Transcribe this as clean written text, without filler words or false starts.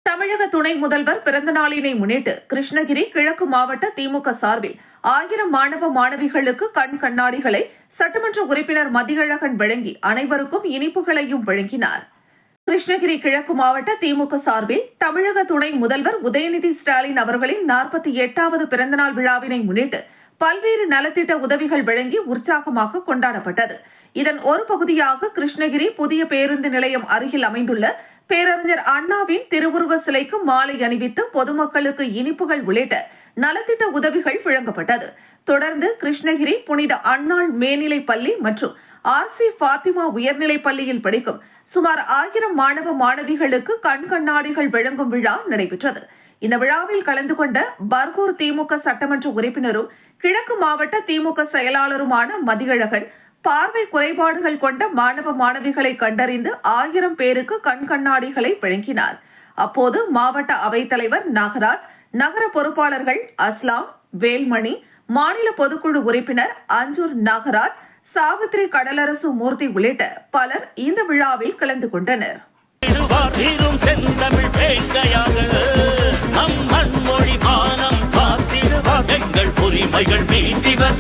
தமிழக துணை முதல்வர் பிறந்த நாளினை முன்னிட்டு கிருஷ்ணகிரி கிழக்கு மாவட்ட திமுக சார்பில் 1000 மாணவ மாணவிகளுக்கு கண் கண்ணாடிகளை சட்டமன்ற உறுப்பினர் மதியழகன் வழங்கி அனைவருக்கும் இனிப்புகளையும் வழங்கினார். கிருஷ்ணகிரி கிழக்கு மாவட்ட திமுக சார்பில் தமிழக துணை முதல்வர் உதயநிதி ஸ்டாலின் அவர்களின் 48வது பிறந்தநாள் விழாவினை முன்னிட்டு பல்வேறு நலத்திட்ட உதவிகள் வழங்கி உற்சாகமாக கொண்டாடப்பட்டது. இதன் ஒரு பகுதியாக கிருஷ்ணகிரி புதிய பேருந்து நிலையம் அருகில் அமைந்துள்ள பேரறிஞர் அண்ணாவின் திருவுருவ சிலைக்கு மாலை அணிவித்து பொதுமக்களுக்கு இனிப்புகள் உள்ளிட்ட நலத்திட்ட உதவிகள் வழங்கப்பட்டது. தொடர்ந்து கிருஷ்ணகிரி புனித அன்னாள் மேல்நிலைப் பள்ளி மற்றும் ஆர்சி பாத்திமா உயர்நிலைப் பள்ளியில் படிக்கும் சுமார் 1000 மாணவ மாணவிகளுக்கு கண் கண்ணாடிகள் வழங்கும் விழா நடைபெற்றது. இந்த விழாவில் கலந்து கொண்ட பர்கூர் திமுக சட்டமன்ற உறுப்பினரும் கிழக்கு மாவட்ட திமுக செயலாளருமான மதியழகன் பார்வை குறைபாடுகள் கொண்ட மாணவ மாணவிகளை கண்டறிந்து 1000 பேருக்கு கண் கண்ணாடிகளை வழங்கினார். அப்போது மாவட்ட அவைத்தலைவர் நாகராஜ், நகர பொறுப்பாளர்கள் அஸ்லாம், வேல்மணி, மாநில பொதுக்குழு உறுப்பினர் அஞ்சூர் நாகராஜ், சாவித்ரி கடலரசு மூர்த்தி உள்ளிட்ட பலர் இந்த விழாவில் கலந்து கொண்டனர். உரிமைகள் மீண்டிவர்